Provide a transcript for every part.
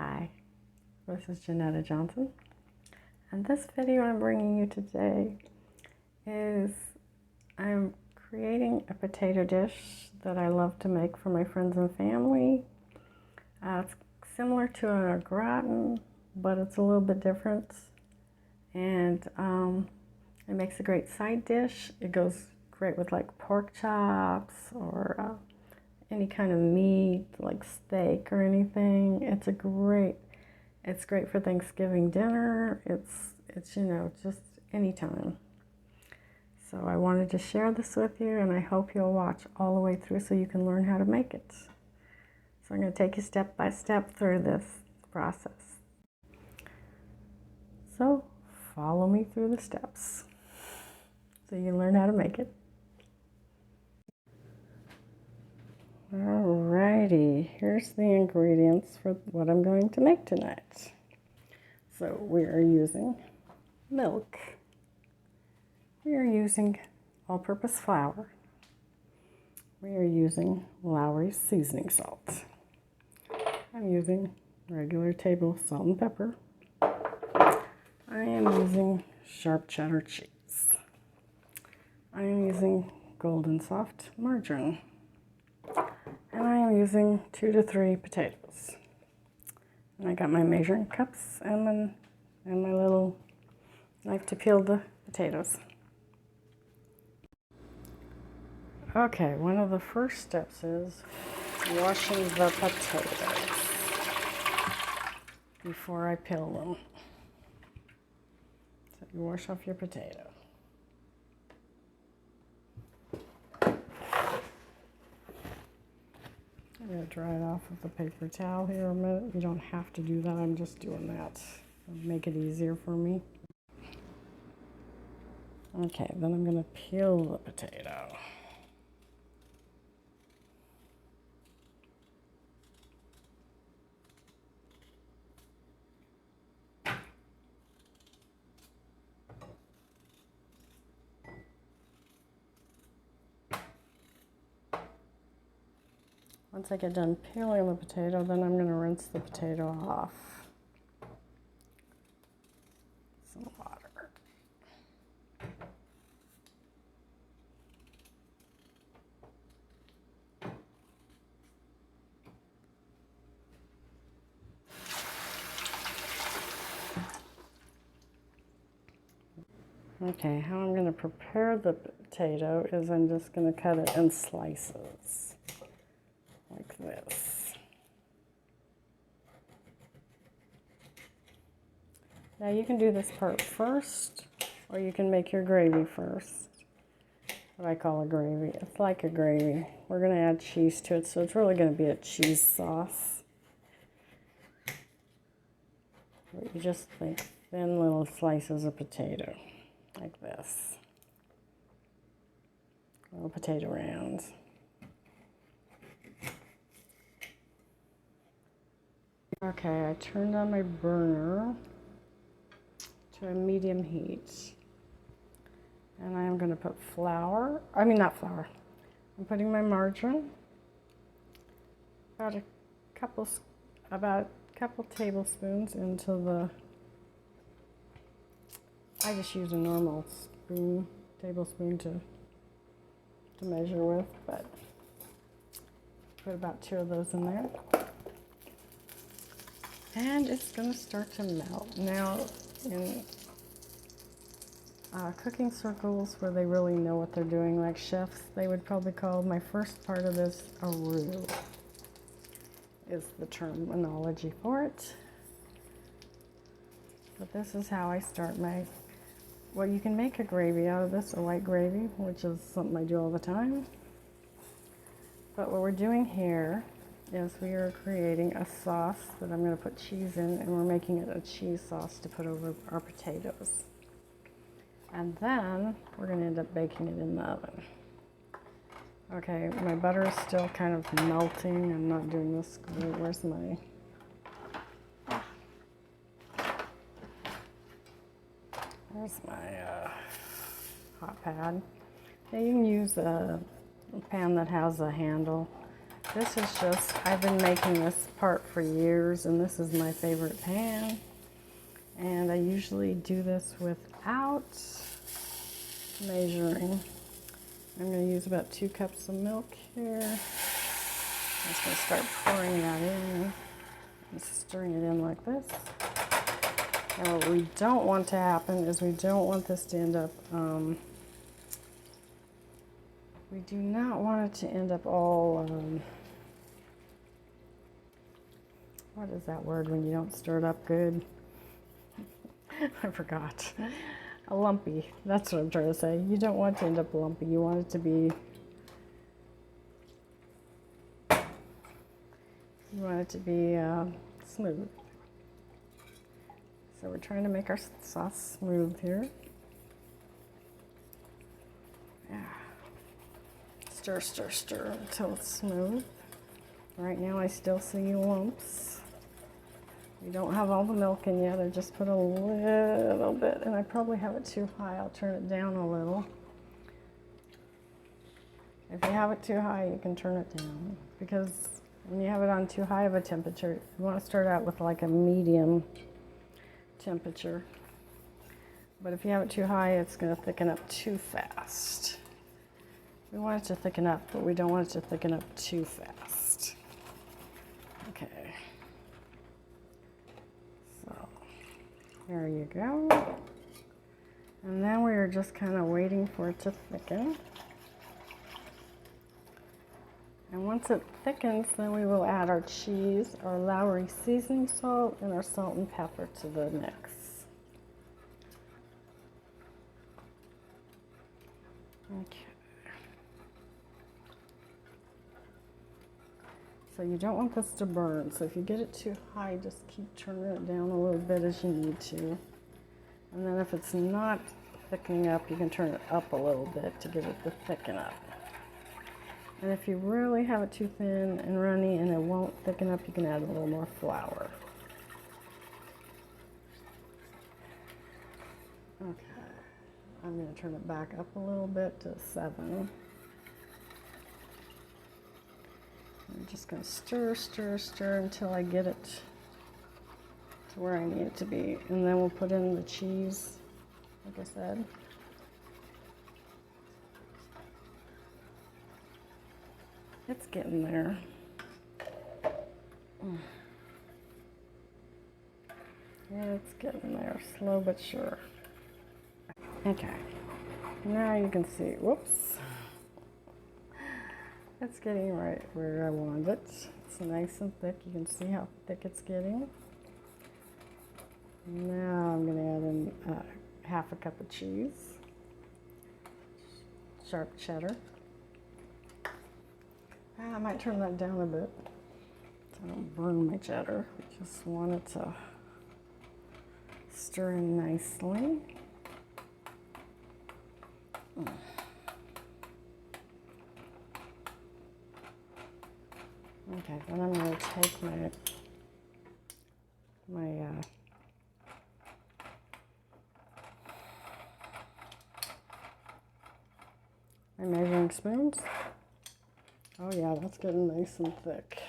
Hi, this is Jeanetta Johnson, and this video I'm bringing you today is I'm creating a potato dish that I love to make for my friends and family. It's similar to a gratin, but it's a little bit different, and it makes a great side dish. It goes great with like pork chops or any kind of meat like steak or anything. It's great for Thanksgiving dinner. It's just anytime. So I wanted to share this with you, and I hope you'll watch all the way through so you can learn how to make it. So I'm going to take you step by step through this process. So follow me through the steps so you can learn how to make it. Alrighty, here's the ingredients for what I'm going to make tonight. So we are using milk. We are using all-purpose flour. We are using Lawry's seasoning salt. I'm using regular table salt and pepper. I am using sharp cheddar cheese. I am using golden soft margarine. And I am using 2 to 3 potatoes. And I got my measuring cups and my little knife to peel the potatoes. Okay, one of the first steps is washing the potatoes before I peel them. So you wash off your potato. I'm going to dry it off with a paper towel here a minute. You don't have to do that. I'm just doing that. It'll make it easier for me. Okay, then I'm going to peel the potato. Once I get done peeling the potato, then I'm going to rinse the potato off. Some water. Okay, how I'm going to prepare the potato is I'm just going to cut it in slices, like this. Now you can do this part first, or you can make your gravy first. What I call a gravy. It's like a gravy. We're going to add cheese to it, so it's really going to be a cheese sauce. You just make thin little slices of potato, like this. Little potato rounds. Okay, I turned on my burner to a medium heat. And I am going to put I'm putting my margarine, about a couple tablespoons into the, I just use a normal tablespoon to measure with, but put about 2 of those in there. And it's going to start to melt. Now, in cooking circles where they really know what they're doing, like chefs, they would probably call my first part of this a roux, is the terminology for it. But this is how I start well, you can make a gravy out of this, a white gravy, which is something I do all the time. But what we're doing here is we are creating a sauce that I'm going to put cheese in, and we're making it a cheese sauce to put over our potatoes. And then we're going to end up baking it in the oven. Okay, my butter is still kind of melting. I'm not doing this good. Where's my... There's my hot pad. Now you can use a pan that has a handle. This is just, I've been making this part for years, and this is my favorite pan. And I usually do this without measuring. I'm going to use about 2 cups of milk here. I'm just going to start pouring that in and stirring it in like this. And what we don't want to happen is we don't want this to end up, we do not want it to end up all, what is that word when you don't stir it up good? I forgot. A lumpy. That's what I'm trying to say. You don't want it to end up lumpy. You want it to be, smooth. So we're trying to make our sauce smooth here. Yeah. Stir, stir, stir until it's smooth. Right now I still see lumps. We don't have all the milk in yet. I just put a little bit, and I probably have it too high. I'll turn it down a little. If you have it too high, you can turn it down, because when you have it on too high of a temperature, you want to start out with like a medium temperature. But if you have it too high, it's going to thicken up too fast. We want it to thicken up, but we don't want it to thicken up too fast. Okay. So, there you go. And then we are just kind of waiting for it to thicken. And once it thickens, then we will add our cheese, our Lawry seasoning salt, and our salt and pepper to the mix. Okay. So you don't want this to burn. So if you get it too high, just keep turning it down a little bit as you need to. And then if it's not thickening up, you can turn it up a little bit to get it to thicken up. And if you really have it too thin and runny and it won't thicken up, you can add a little more flour. Okay, I'm going to turn it back up a little bit to 7. I'm just going to stir, stir, stir until I get it to where I need it to be. And then we'll put in the cheese, like I said. It's getting there. Yeah, it's getting there, slow but sure. Okay, now you can see, whoops. It's getting right where I want it. It's nice and thick. You can see how thick it's getting. Now I'm going to add in half a cup of cheese, sharp cheddar. I might turn that down a bit so I don't burn my cheddar. I just want it to stir in nicely. Okay, then I'm going to take my measuring spoons. Oh yeah, that's getting nice and thick.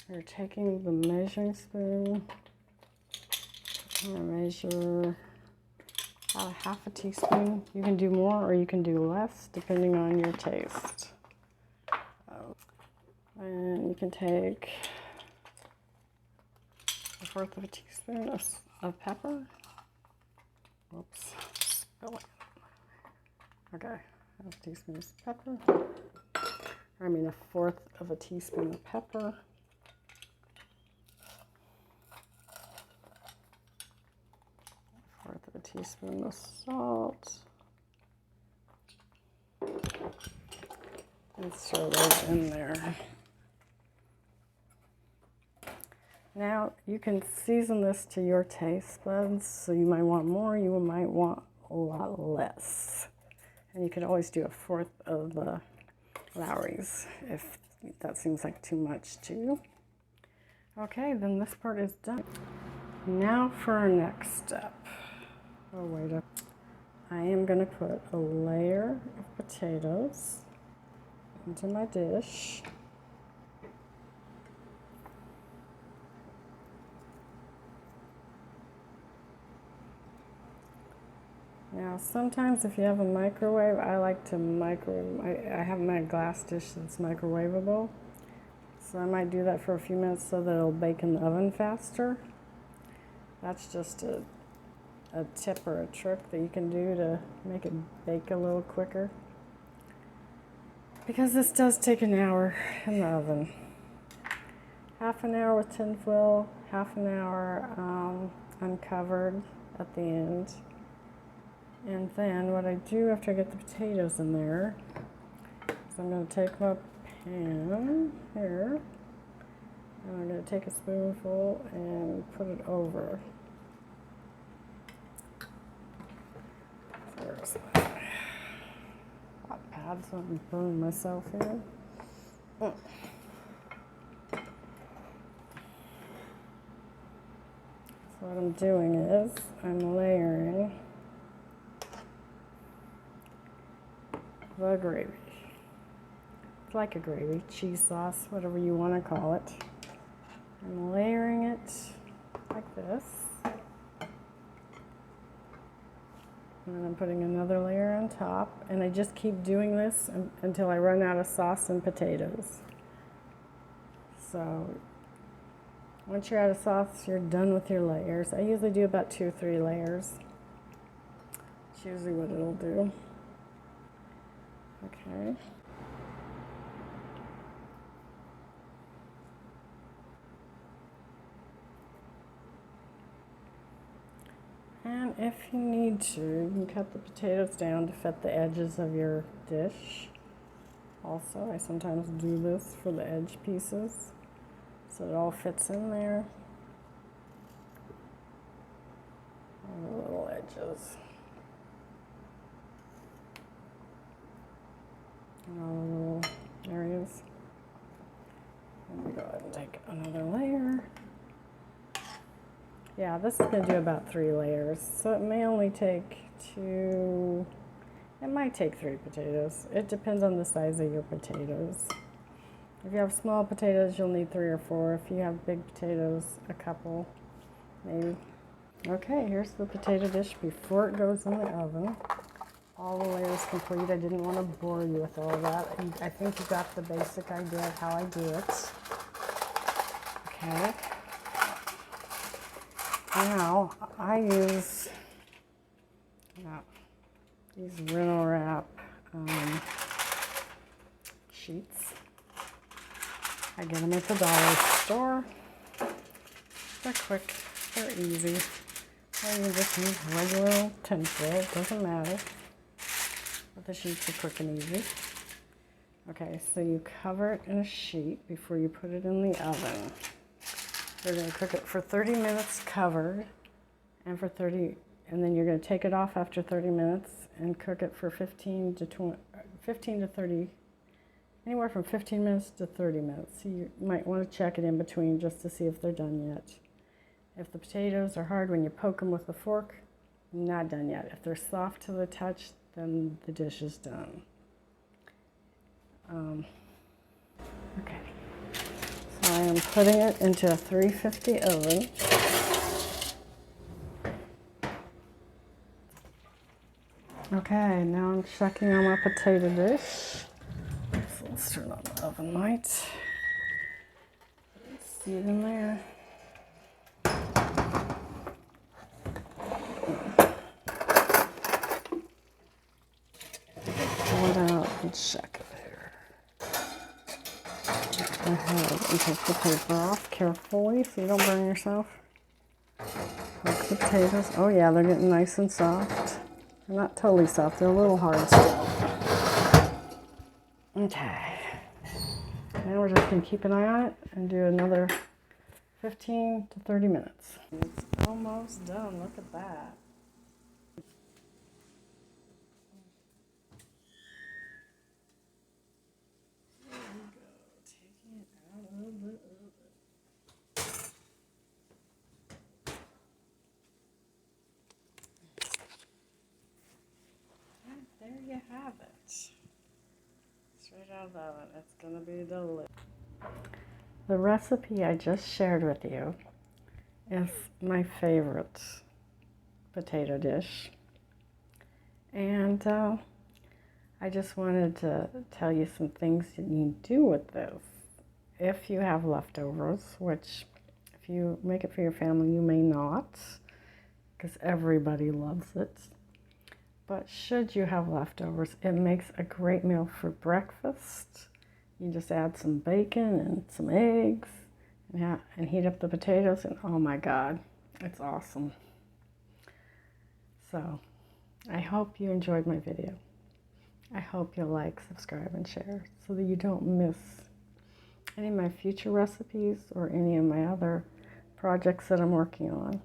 We're taking the measuring spoon. I'm going to measure about half a teaspoon. You can do more or you can do less depending on your taste. And you can take 1/4 of a teaspoon of pepper. Whoops, spilling. Okay, 1/2 teaspoon of pepper. I mean 1/4 of a teaspoon of pepper. 1/4 of a teaspoon of salt. Let's throw those in there. Now you can season this to your taste buds, so you might want more, you might want a lot less. And you could always do 1/4 of the Lawry's if that seems like too much to you. Okay, then this part is done. Now for our next step. Oh, wait up. I am going to put a layer of potatoes into my dish. Now, sometimes if you have a microwave, I like to microwave. I have my glass dish that's microwavable. So I might do that for a few minutes so that it'll bake in the oven faster. That's just a tip or a trick that you can do to make it bake a little quicker. Because this does take an hour in the oven. Half an hour with tin foil, half an hour uncovered at the end. And then what I do after I get the potatoes in there is I'm going to take my pan here, and I'm going to take a spoonful and put it over. There's my hot pad so I don't burn myself here. So what I'm doing is I'm layering the gravy. It's like a gravy, cheese sauce, whatever you want to call it. I'm layering it like this. And then I'm putting another layer on top. And I just keep doing this until I run out of sauce and potatoes. So once you're out of sauce, you're done with your layers. I usually do about 2 or 3 layers. It's usually what it'll do. Okay. And if you need to, you can cut the potatoes down to fit the edges of your dish. Also, I sometimes do this for the edge pieces, so it all fits in there. All the little edges. And all the little areas. Let me go ahead and take another layer. Yeah, this is going to do about 3 layers, so it may only take 2, it might take 3 potatoes. It depends on the size of your potatoes. If you have small potatoes, you'll need 3 or 4. If you have big potatoes, a couple, maybe. Okay, here's the potato dish before it goes in the oven. All the layers complete. I didn't want to bore you with all that. I think you got the basic idea of how I do it. Okay. Now, I use these Reno Wrap sheets. I get them at the dollar store. They're quick, they're easy. Or you can just use regular tinfoil, it doesn't matter. But the sheets are quick and easy. Okay, so you cover it in a sheet before you put it in the oven. You're going to cook it for 30 minutes covered, and then you're going to take it off after 30 minutes and cook it for 15 to 30, anywhere from 15 minutes to 30 minutes. So you might want to check it in between just to see if they're done yet. If the potatoes are hard when you poke them with a fork, not done yet. If they're soft to the touch, then the dish is done. Okay. So I am putting it into a 350 oven. Okay, now I'm checking on my potato dish. So let's turn on the oven light. See it in there. Pull it out and check it here. Go ahead and take the paper off carefully so you don't burn yourself. Poke the potatoes. Oh yeah, they're getting nice and soft. They're not totally soft, they're a little hard still. Okay. Now we're just going to keep an eye on it and do another 15 to 30 minutes. It's almost done, look at that. There we go, taking it out of the oven. And there you have it. Straight out of the oven, it's going to be delicious. The recipe I just shared with you is my favorite potato dish. And I just wanted to tell you some things that you can do with this. If you have leftovers, which if you make it for your family, you may not, because everybody loves it. But should you have leftovers, it makes a great meal for breakfast. You just add some bacon and some eggs and heat up the potatoes, and oh my God, it's awesome. So I hope you enjoyed my video. I hope you'll like, subscribe, and share so that you don't miss any of my future recipes or any of my other projects that I'm working on.